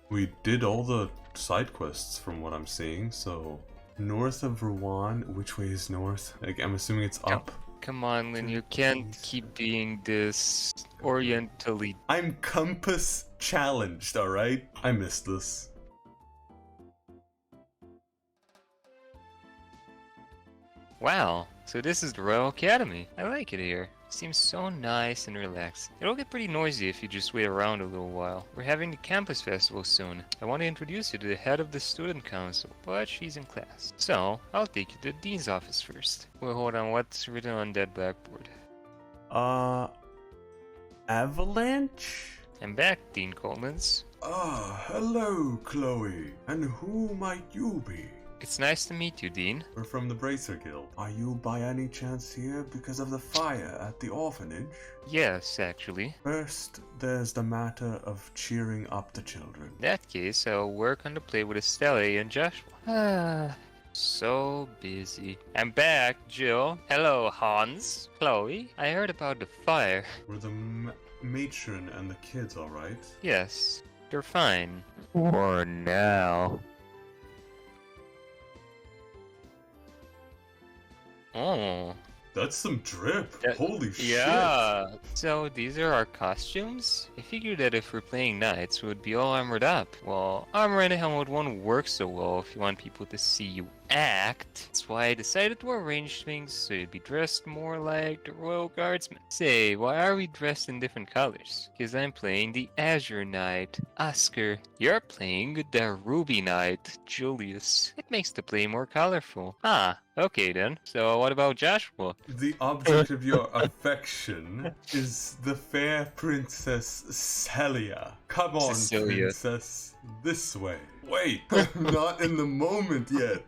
We did all the side quests from what I'm seeing, so... North of Ruan, which way is north? Like, I'm assuming it's up. Come on, Lynn, you can't keep being this orientally. I'm compass challenged, alright? I missed this. Wow, so this is the Royal Academy. I like it here. Seems so nice and relaxed. It'll get pretty noisy if you just wait around a little while. We're having the campus festival soon. I want to introduce you to the head of the student council, but she's in class. So, I'll take you to the dean's office first. Well, hold on, what's written on that blackboard? Avalanche? I'm back, Dean Collins. Ah, hello, Chloe. And who might you be? It's nice to meet you, Dean. We're from the Bracer Guild. Are you by any chance here because of the fire at the orphanage? Yes, actually. First, there's the matter of cheering up the children. In that case, I'll work on the play with Estelle and Joshua. So busy. I'm back, Jill. Hello, Hans. Chloe. I heard about the fire. Were the matron and the kids alright? Yes, they're fine. For now. Oh. That's some drip. Holy shit. Yeah. So these are our costumes? I figured that if we're playing knights, we would be all armored up. Well, armor and a helmet won't work so well if you want people to see you act. That's why I decided to arrange things so you'd be dressed more like the Royal Guardsmen. Say, why are we dressed in different colors? Because I'm playing the Azure Knight, Oscar. You're playing the Ruby Knight, Julius. It makes the play more colorful. Ah, okay then. So what about Joshua? The object of your affection is the fair Princess Celia. Come on, Cecilia. Princess. This way. Wait, I'm not in the moment yet.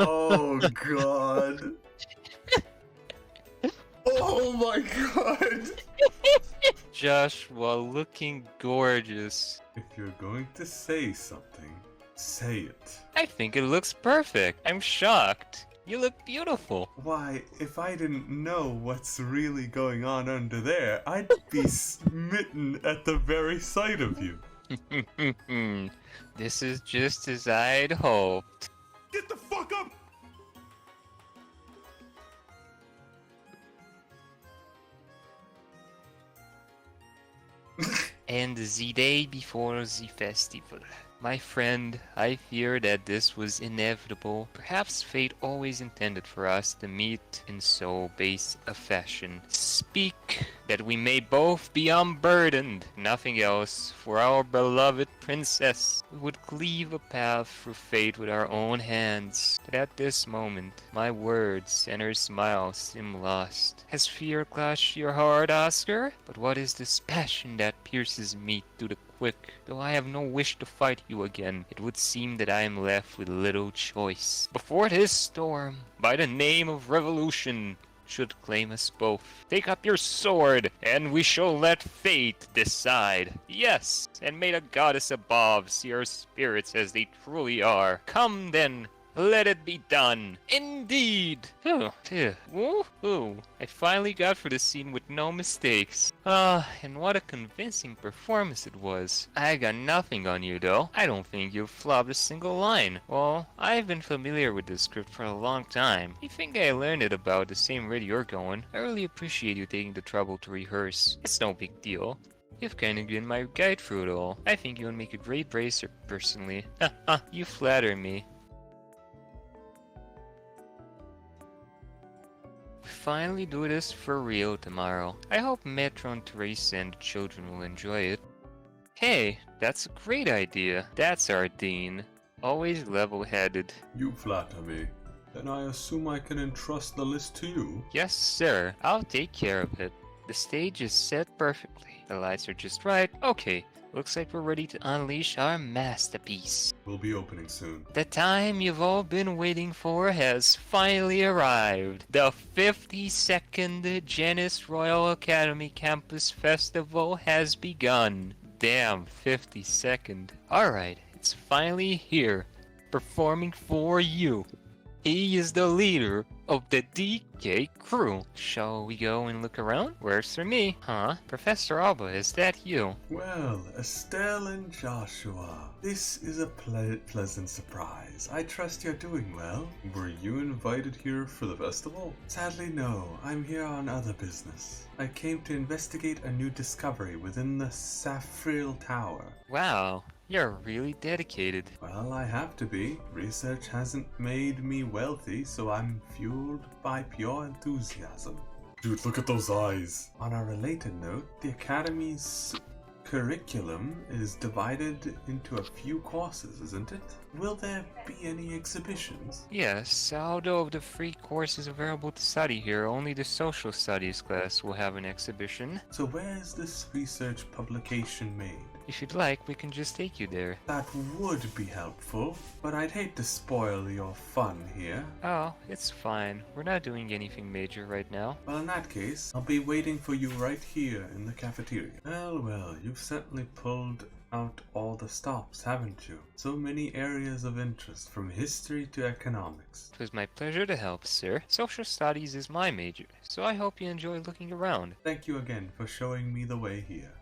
Oh god. Oh my god. Joshua looking gorgeous. If you're going to say something, say it. I think it looks perfect. I'm shocked. You look beautiful. Why, if I didn't know what's really going on under there, I'd be smitten at the very sight of you. This is just as I'd hoped. Get the fuck up! And the day before the festival. My friend, I fear that this was inevitable. Perhaps fate always intended for us to meet in so base a fashion. Speak, that we may both be unburdened, nothing else, for our beloved princess. We would cleave a path through fate with our own hands. But at this moment, my words and her smile seem lost. Has fear clutched your heart, Oscar? But what is this passion that pierces me to the quick? Though I have no wish to fight you again, it would seem that I am left with little choice. Before this storm, by the name of revolution, should claim us both. Take up your sword, and we shall let fate decide. Yes, and may the goddess above see our spirits as they truly are. Come then, let it be done. Indeed. Woohoo. I finally got through the scene with no mistakes. And what a convincing performance it was. I got nothing on you though. I don't think you've flubbed a single line. Well, I've been familiar with this script for a long time. I think I learned it about the same rate you're going. I really appreciate you taking the trouble to rehearse. It's no big deal. You've kind of been my guide through it all. I think you would make a great bracer, personally. You flatter me. Finally do this for real tomorrow. I hope Metron, Teresa, and the children will enjoy it. Hey, that's a great idea. That's our dean. Always level-headed. You flatter me. Then I assume I can entrust the list to you? Yes, sir. I'll take care of it. The stage is set perfectly. The lights are just right. Okay, looks like we're ready to unleash our masterpiece. We'll be opening soon. The time you've all been waiting for has finally arrived. The 52nd Janus Royal Academy Campus Festival has begun. Damn, 52nd. Alright, it's finally here. Performing for you. He is the leader of the DK crew. Shall we go and look around? Works for me. Huh? Professor Alba, is that you? Well, Estelle and Joshua, this is a pleasant surprise. I trust you're doing well. Were you invited here for the festival? Sadly, no. I'm here on other business. I came to investigate a new discovery within the Saffril Tower. Wow, you're really dedicated. Well, I have to be. Research hasn't made me wealthy, so I'm fueled by pure enthusiasm. Dude, look at those eyes. On a related note, the Academy's curriculum is divided into a few courses, isn't it? Will there be any exhibitions? Yes, although of the 3 courses available to study here, only the social studies class will have an exhibition. So where is this research publication made? If you'd like, we can just take you there. That would be helpful, but I'd hate to spoil your fun here. Oh, it's fine. We're not doing anything major right now. Well, in that case, I'll be waiting for you right here in the cafeteria. Well, you've certainly pulled out all the stops, haven't you? So many areas of interest, from history to economics. It was my pleasure to help, sir. Social studies is my major, so I hope you enjoy looking around. Thank you again for showing me the way here.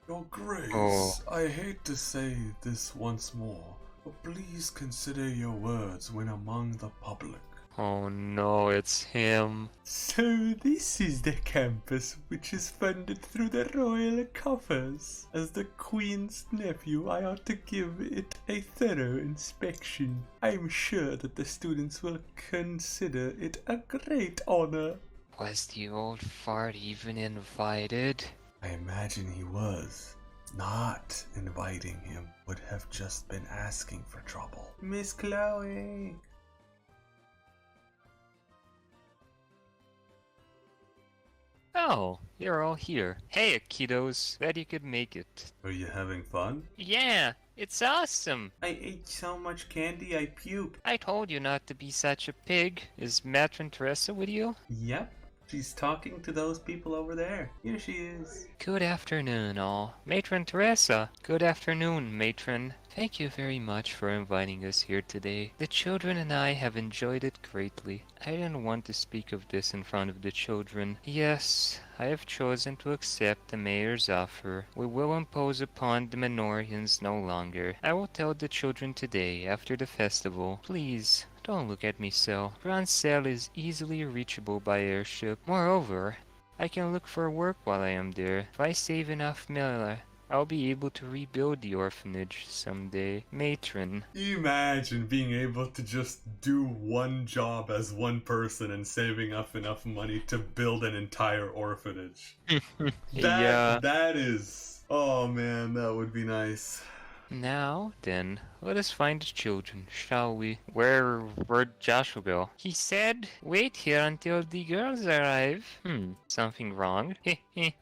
Your Grace, Oh. I hate to say this once more, but please consider your words when among the public. Oh no, it's him. So this is the campus which is funded through the royal coffers. As the Queen's nephew, I ought to give it a thorough inspection. I'm sure that the students will consider it a great honor. Was the old fart even invited? I imagine he was. Not inviting him would have just been asking for trouble. Miss Chloe! Oh, you're all here. Hey, kiddos. Glad you could make it. Are you having fun? Yeah, it's awesome. I ate so much candy I puked. I told you not to be such a pig. Is Matron Teresa with you? Yep. She's talking to those people over there. Here she is. Good afternoon, all. Matron Teresa. Good afternoon, Matron. Thank you very much for inviting us here today. The children and I have enjoyed it greatly. I didn't want to speak of this in front of the children. Yes, I have chosen to accept the mayor's offer. We will impose upon the Minorians no longer. I will tell the children today, after the festival. Please, don't look at me so. Rancel is easily reachable by airship. Moreover, I can look for work while I am there. If I save enough money, I'll be able to rebuild the orphanage someday. Matron. Imagine being able to just do one job as one person and saving up enough money to build an entire orphanage. Yeah. That is... Oh man, that would be nice. Now, then, let us find the children, shall we? Where'd Joshua go? He said, wait here until the girls arrive. Something wrong?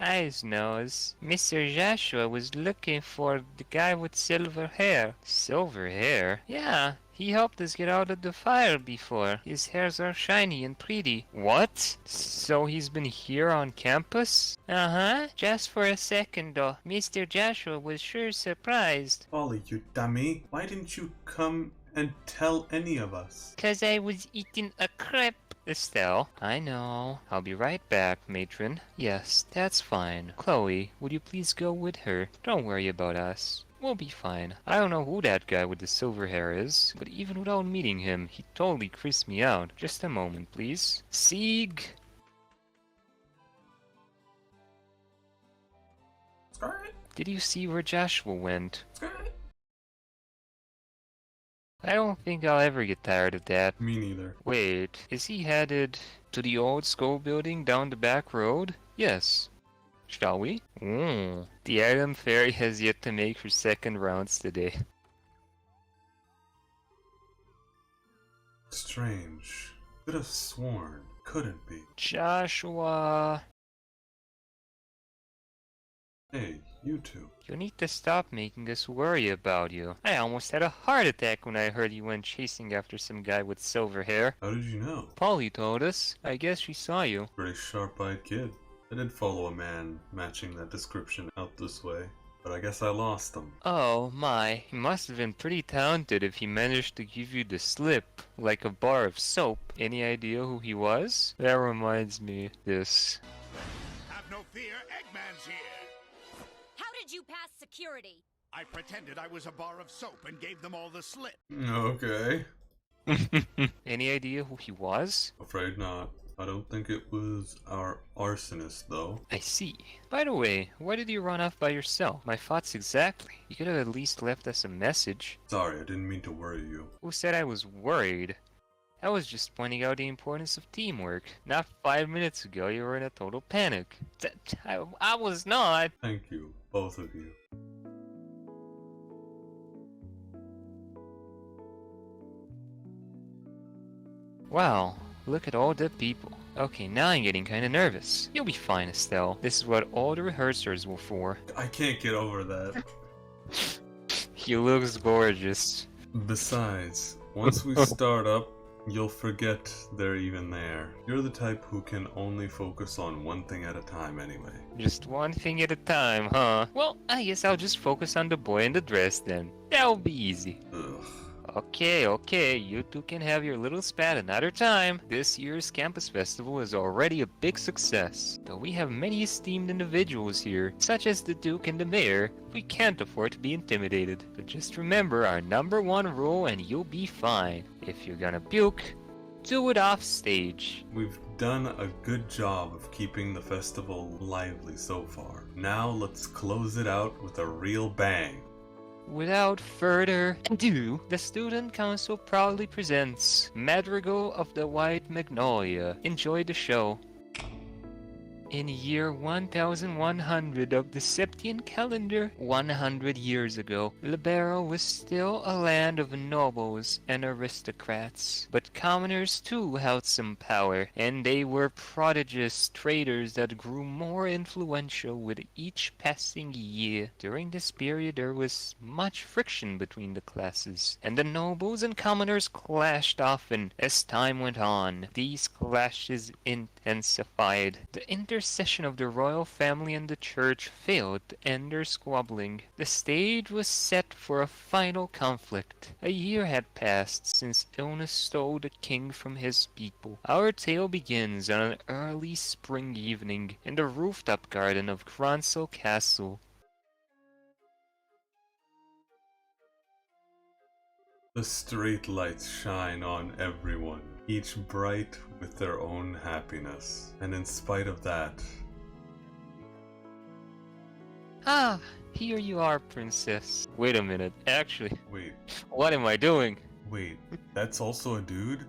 Eyes knows. Mr. Joshua was looking for the guy with silver hair. Silver hair? Yeah. He helped us get out of the fire before. His hairs are shiny and pretty. What? So he's been here on campus? Uh-huh. Just for a second, though. Mr. Joshua was sure surprised. Polly, you dummy. Why didn't you come and tell any of us? 'Cause I was eating a crepe. Estelle, I know. I'll be right back, matron. Yes, that's fine. Chloe, would you please go with her? Don't worry about us. We'll be fine. I don't know who that guy with the silver hair is, but even without meeting him, he totally creased me out. Just a moment, please. Sieg! Skirt, Did you see where Joshua went? skirt. I don't think I'll ever get tired of that. Me neither. Wait, is he headed to the old school building down the back road? Yes. Shall we? The Item Fairy has yet to make her second rounds today. Strange. Could have sworn. Couldn't be. Joshua... Hey, you two. You need to stop making us worry about you. I almost had a heart attack when I heard you went chasing after some guy with silver hair. How did you know? Polly told us. I guess she saw you. Very sharp-eyed kid. I did follow a man matching that description out this way. but I guess I lost him. Oh my, he must have been pretty talented if he managed to give you the slip, like a bar of soap. Any idea who he was? That reminds me, this. Have no fear, Eggman's here. How did you pass security? I pretended I was a bar of soap and gave them all the slip. Okay. Any idea who he was? Afraid not. I don't think it was our arsonist, though. I see. By the way, why did you run off by yourself? My thoughts exactly. You could have at least left us a message. Sorry, I didn't mean to worry you. Who said I was worried? I was just pointing out the importance of teamwork. Not 5 minutes ago, you were in a total panic. I was not. Thank you, both of you. Wow, look at all the people. Okay, now I'm getting kinda nervous. You'll be fine, Estelle. This is what all the rehearsers were for. I can't get over that. He looks gorgeous. Besides, once we start up, you'll forget they're even there. You're the type who can only focus on one thing at a time anyway. Just one thing at a time, huh? Well, I guess I'll just focus on the boy in the dress then. That'll be easy. Ugh. Okay, you two can have your little spat another time. This year's campus festival is already a big success. Though we have many esteemed individuals here, such as the Duke and the Mayor, we can't afford to be intimidated. But just remember our #1 rule and you'll be fine. If you're gonna puke, do it off stage. We've done a good job of keeping the festival lively so far. Now let's close it out with a real bang. Without further ado, the Student Council proudly presents Madrigal of the White Magnolia. Enjoy the show. In year 1100 of the Septian calendar, 100 years ago, Libero was still a land of nobles and aristocrats. But commoners too held some power, and they were prodigious traders that grew more influential with each passing year. During this period there was much friction between the classes, and the nobles and commoners clashed often. As time went on, these clashes intensified. The intercession of the royal family and the church failed to end their squabbling. The stage was set for a final conflict. A year had passed since illness stole the king from his people. Our tale begins on an early spring evening in the rooftop garden of Kronsel Castle. The street lights shine on everyone, each bright with their own happiness. And in spite of that... Ah, here you are, princess. Wait a minute, actually, Wait, what am I doing? that's also a dude?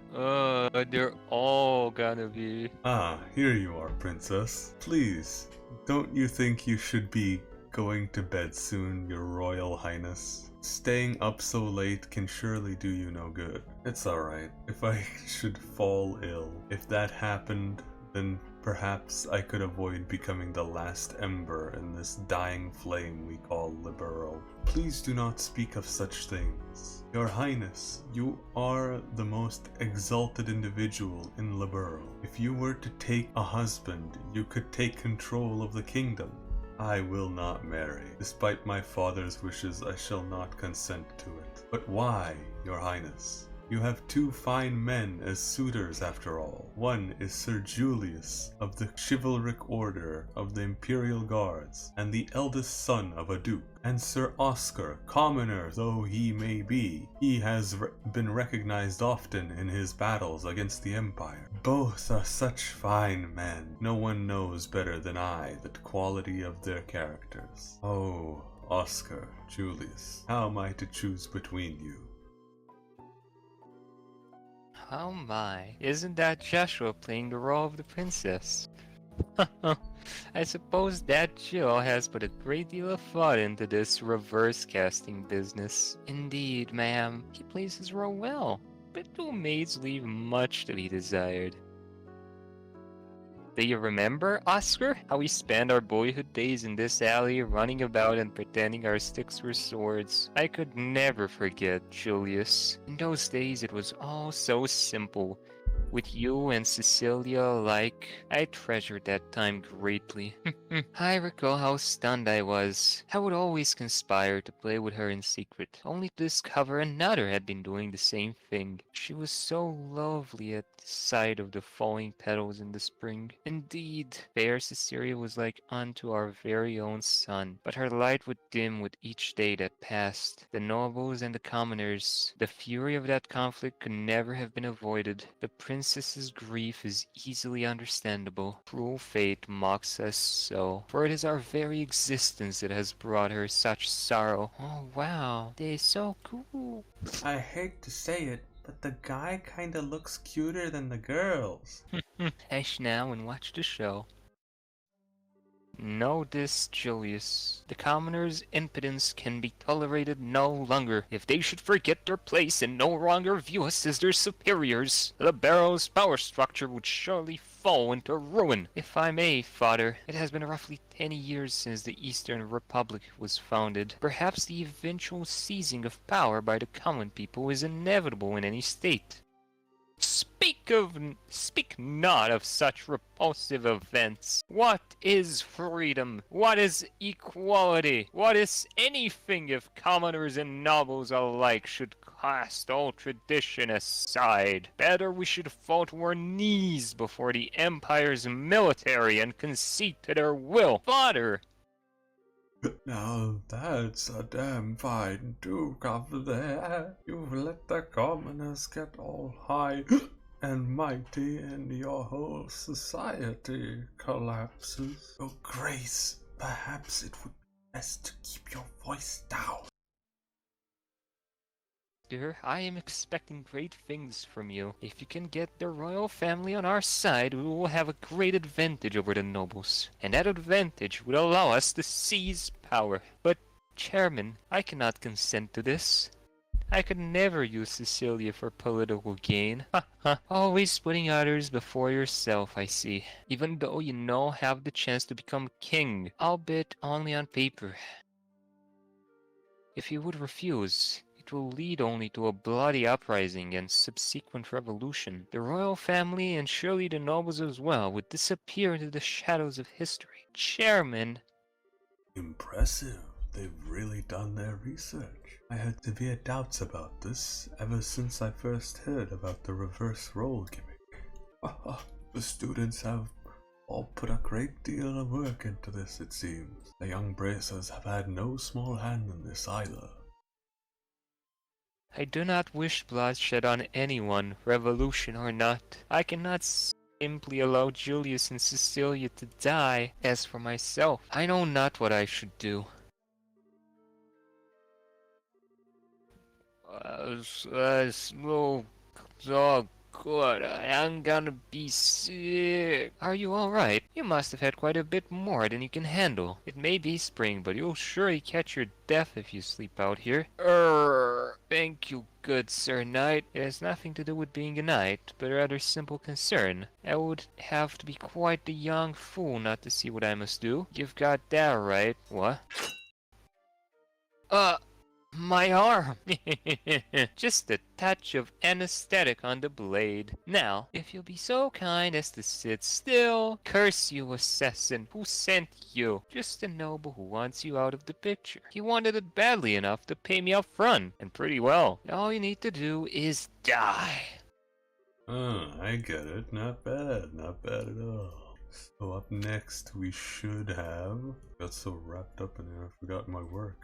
They're all gonna be... Ah, here you are, princess. Please, don't you think you should be going to bed soon, your royal highness? Staying up so late can surely do you no good. It's alright. If I should fall ill, if that happened, then perhaps I could avoid becoming the last ember in this dying flame we call Libero. Please do not speak of such things. Your Highness, you are the most exalted individual in Libero. If you were to take a husband, you could take control of the kingdom. I will not marry. Despite my father's wishes, I shall not consent to it. But why, your highness? You have two fine men as suitors after all. One is Sir Julius of the chivalric order of the Imperial Guards, and the eldest son of a duke. And Sir Oscar, commoner though he may be, he has been recognized often in his battles against the Empire. Both are such fine men. No one knows better than I the quality of their characters. Oh, Oscar, Julius, how am I to choose between you? Oh my, isn't that Joshua playing the role of the princess? I suppose that Jill has put a great deal of thought into this reverse casting business. Indeed, ma'am, he plays his role well, but two maids leave much to be desired. Do you remember, Oscar, how we spent our boyhood days in this alley running about and pretending our sticks were swords? I could never forget, Julius. In those days it was all so simple. With you and Cecilia alike, I treasured that time greatly. I recall how stunned I was. I would always conspire to play with her in secret, only to discover another had been doing the same thing. She was so lovely at the sight of the falling petals in the spring. Indeed, fair Cecilia was like unto our very own sun, but her light would dim with each day that passed. The nobles and the commoners, the fury of that conflict could never have been avoided. The princess's grief is easily understandable. Cruel fate mocks us so, for it is our very existence that has brought her such sorrow. Oh wow, they're so cool. I hate to say it, but the guy kinda looks cuter than the girls. Hush now and watch the show. Know this, Julius. The commoners' impudence can be tolerated no longer. If they should forget their place and no longer view us as their superiors, the Barrow's power structure would surely fall into ruin. If I may, Father, it has been roughly 10 years since the Eastern Republic was founded. Perhaps the eventual seizing of power by the common people is inevitable in any state. Speak not of such repulsive events. What is freedom? What is equality? What is anything if commoners and nobles alike should cast all tradition aside? Better we should fall to our knees before the Empire's military and concede to their will. Father! Now that's a damn fine duke over there. You've let the commoners get all high and mighty, and your whole society collapses. Your Grace, perhaps it would be best to keep your voice down. Dear, I am expecting great things from you. If you can get the royal family on our side, we will have a great advantage over the nobles. And that advantage would allow us to seize power. But, Chairman, I cannot consent to this. I could never use Cecilia for political gain. Always putting others before yourself, I see. Even though you now have the chance to become king, albeit only on paper. If you would refuse, it will lead only to a bloody uprising and subsequent revolution. The royal family, and surely the nobles as well, would disappear into the shadows of history. Chairman! Impressive. They've really done their research. I had severe doubts about this ever since I first heard about the reverse role gimmick. The students have all put a great deal of work into this, it seems. The young bracers have had no small hand in this either. I do not wish bloodshed on anyone, revolution or not. I cannot simply allow Julius and Cecilia to die. As for myself, I know not what I should do. So good. I'm gonna be sick. Are you alright? You must have had quite a bit more than you can handle. It may be spring, but you'll surely catch your death if you sleep out here. Thank you, good Sir Knight. It has nothing to do with being a knight, but a rather simple concern. I would have to be quite the young fool not to see what I must do. You've got that right. What? My arm! Just a touch of anesthetic on the blade. Now, if you'll be so kind as to sit still, curse you, assassin, who sent you? Just a noble who wants you out of the picture. He wanted it badly enough to pay me up front, and pretty well. All you need to do is die. I get it. Not bad at all. So up next we should have... Got so wrapped up in it I forgot my work.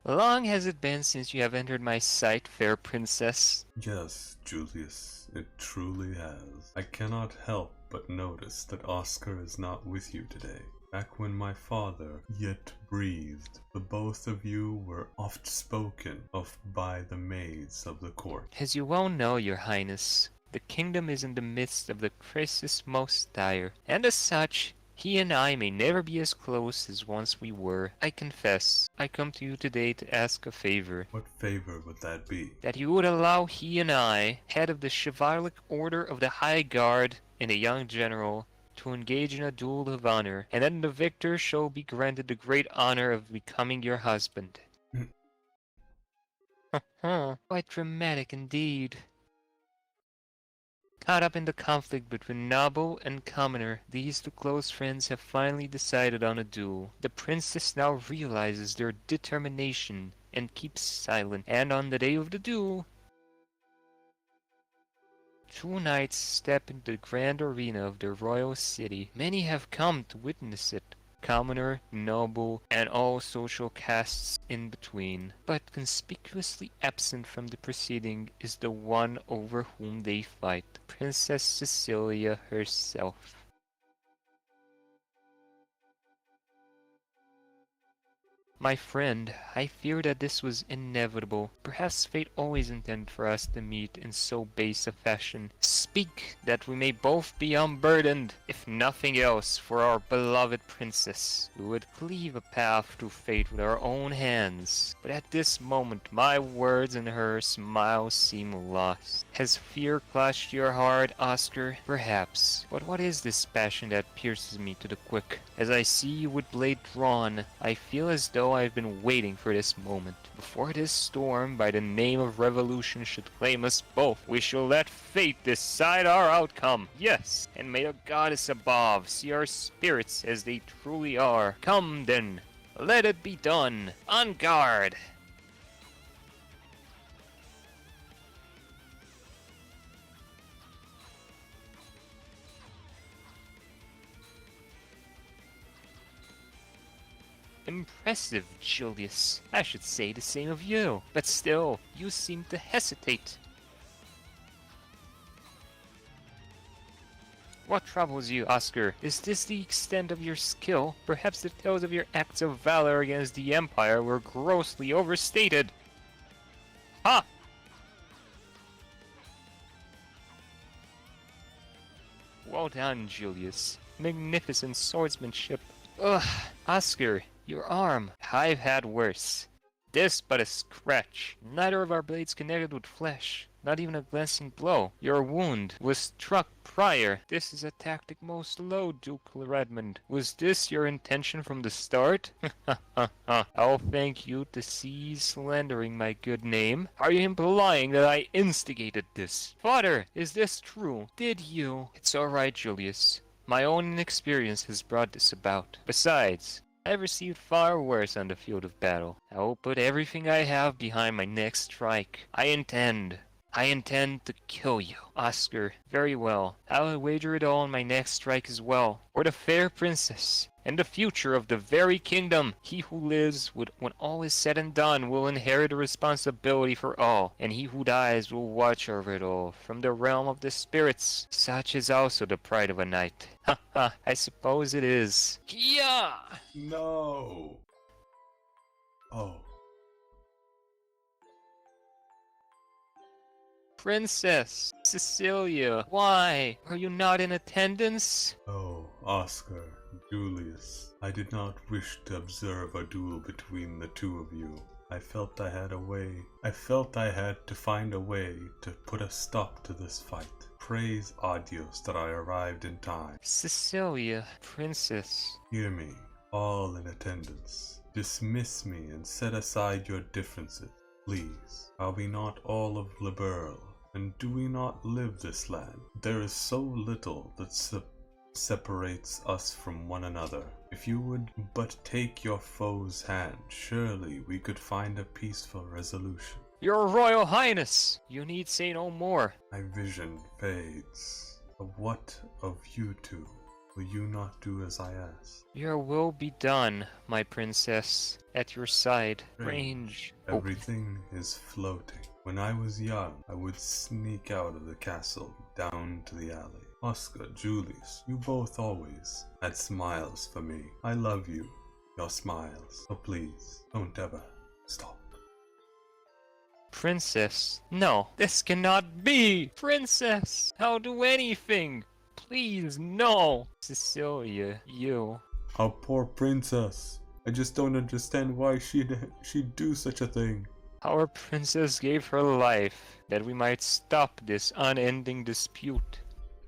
Long has it been since you have entered my sight, fair princess? Yes, Julius, it truly has. I cannot help but notice that Oscar is not with you today. Back when my father yet breathed, the both of you were oft spoken of by the maids of the court. As you well know, your highness, the kingdom is in the midst of the crisis most dire, and as such, he and I may never be as close as once we were. I confess, I come to you today to ask a favor. What favor would that be? That you would allow he and I, head of the chivalric order of the High Guard and a young general, to engage in a duel of honor, and then the victor shall be granted the great honor of becoming your husband. Quite dramatic indeed. Caught up in the conflict between noble and commoner, these two close friends have finally decided on a duel. The princess now realizes their determination and keeps silent, and on the day of the duel, two knights step into the grand arena of the royal city. Many have come to witness it. Commoner, noble, and all social castes in between. But conspicuously absent from the proceeding is the one over whom they fight, Princess Cecilia herself. My friend, I fear that this was inevitable. Perhaps fate always intended for us to meet in so base a fashion. Speak, that we may both be unburdened, if nothing else, for our beloved princess. We would cleave a path through fate with our own hands. But at this moment, my words and her smile seem lost. Has fear clutched your heart, Oscar? Perhaps. But what is this passion that pierces me to the quick? As I see you with blade drawn, I feel as though I've been waiting for this moment. Before this storm, by the name of revolution, should claim us both, we shall let fate decide our outcome. Yes, and may the goddess above see our spirits as they truly are. Come then, let it be done. On guard! Impressive, Julius. I should say the same of you. But still, you seem to hesitate. What troubles you, Oscar? Is this the extent of your skill? Perhaps the tales of your acts of valor against the Empire were grossly overstated. Ha! Well done, Julius. Magnificent swordsmanship. Ugh, Oscar, your arm. I've had worse. This but a scratch. Neither of our blades connected with flesh. Not even a glancing blow. Your wound was struck prior. This is a tactic most low, Duke Redmond. Was this your intention from the start? I'll thank you to cease slandering my good name. Are you implying that I instigated this? Father, is this true? Did you? It's alright, Julius. My own inexperience has brought this about. Besides, I've received far worse on the field of battle. I will put everything I have behind my next strike. I intend to kill you, Oscar. Very well. I will wager it all on my next strike as well. For the fair princess, and the future of the very kingdom. He who lives, when all is said and done, will inherit the responsibility for all, and he who dies will watch over it all, from the realm of the spirits. Such is also the pride of a knight. Ha ha, I suppose it is. Yeah! No. Oh. Princess Cecilia, why? Are you not in attendance? Oh, Oscar, Julius. I did not wish to observe a duel between the two of you. I felt I had to find a way to put a stop to this fight. Praise Adios that I arrived in time. Cecilia, Princess. Hear me, all in attendance. Dismiss me and set aside your differences. Please, are we not all of Liberl? And do we not live this land? There is so little that separates us from one another. If you would but take your foe's hand, surely we could find a peaceful resolution. Your Royal Highness! You need say no more. My vision fades. Of what of you two? Will you not do as I ask? Your will be done, my princess. At your side. Range. Everything is floating. When I was young, I would sneak out of the castle, down to the alley. Oscar, Julius, you both always had smiles for me. I love you, your smiles. So please, don't ever stop. Princess, no, this cannot be! Princess, I'll do anything! Please, no! Cecilia, you. Our poor princess. I just don't understand why she'd do such a thing. Our princess gave her life that we might stop this unending dispute.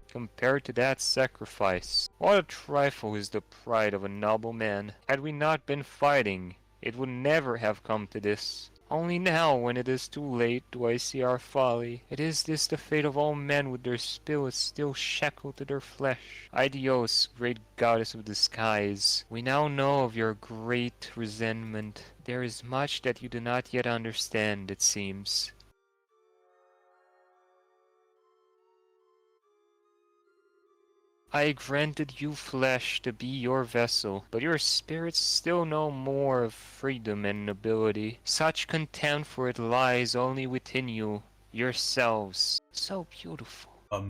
Compared to that sacrifice, what a trifle is the pride of a noble man. Had we not been fighting, it would never have come to this. Only now, when it is too late, do I see our folly. It is this the fate of all men with their spirits still shackled to their flesh. Adios, great goddess of the skies. We now know of your great resentment. There is much that you do not yet understand, it seems. I granted you flesh to be your vessel, but your spirits still know more of freedom and nobility. Such contempt for it lies only within you, yourselves. So beautiful. A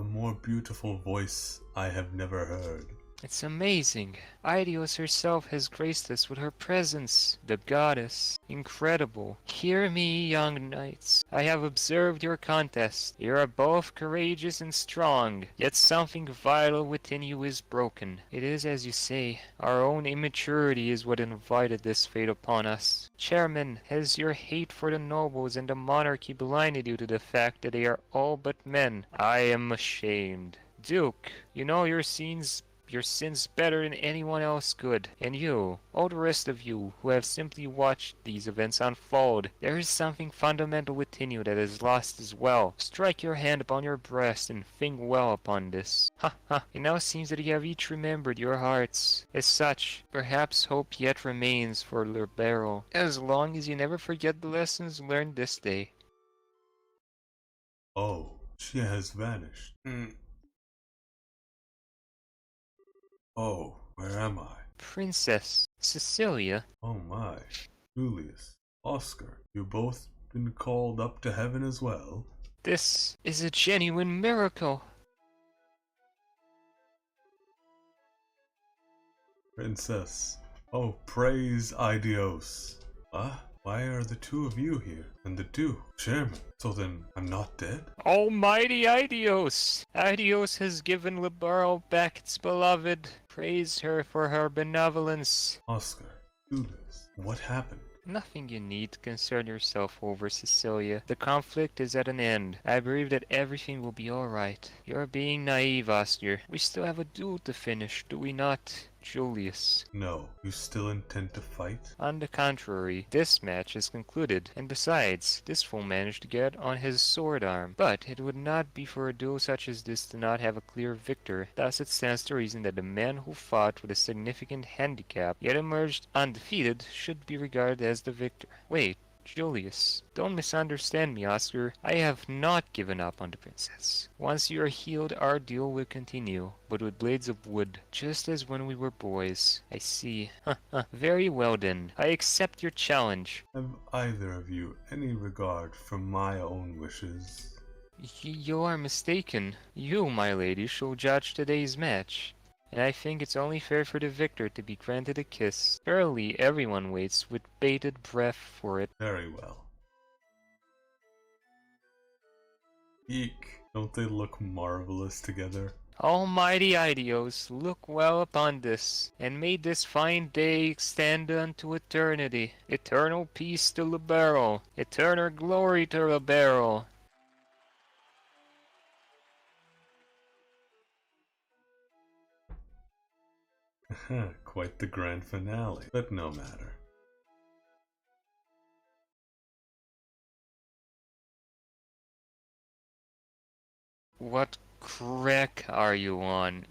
more beautiful voice I have never heard. It's amazing. Idios herself has graced us with her presence, the goddess. Incredible. Hear me, young knights. I have observed your contest. You are both courageous and strong, yet something vital within you is broken. It is as you say, our own immaturity is what invited this fate upon us. Chairman, has your hate for the nobles and the monarchy blinded you to the fact that they are all but men? I am ashamed. Duke, you know your sins better than anyone else could. And you, all the rest of you, who have simply watched these events unfold, there is something fundamental within you that is lost as well. Strike your hand upon your breast and think well upon this. Ha ha, it now seems that you have each remembered your hearts. As such, perhaps hope yet remains for Libero, as long as you never forget the lessons learned this day. Oh, she has vanished. Oh, where am I? Princess Cecilia. Oh my. Julius, Oscar, you both been called up to heaven as well? This is a genuine miracle. Princess. Oh, praise Idios. Why are the two of you here? And the Duke, Chairman. So then, I'm not dead? Almighty Idios! Idios has given Libero back its beloved. Praise her for her benevolence. Oscar, Julius, what happened? Nothing you need to concern yourself over, Cecilia. The conflict is at an end. I believe that everything will be alright. You're being naive, Oscar. We still have a duel to finish, do we not? Julius. No, you still intend to fight? On the contrary, this match is concluded, and besides, this will manage to get on his sword arm. But it would not be for a duel such as this to not have a clear victor. Thus it stands to reason that the man who fought with a significant handicap, yet emerged undefeated, should be regarded as the victor. Wait. Julius, don't misunderstand me, Oscar. I have not given up on the princess. Once you are healed, our duel will continue, but with blades of wood, just as when we were boys. I see. Very well then. I accept your challenge. Have either of you any regard for my own wishes? You are mistaken. You, my lady, shall judge today's match. And I think it's only fair for the victor to be granted a kiss. Surely everyone waits with bated breath for it. Very well. Eek, don't they look marvelous together? Almighty Idios, look well upon this, and may this fine day extend unto eternity. Eternal peace to Libero, eternal glory to Libero. Quite the grand finale, but no matter. What crack are you on?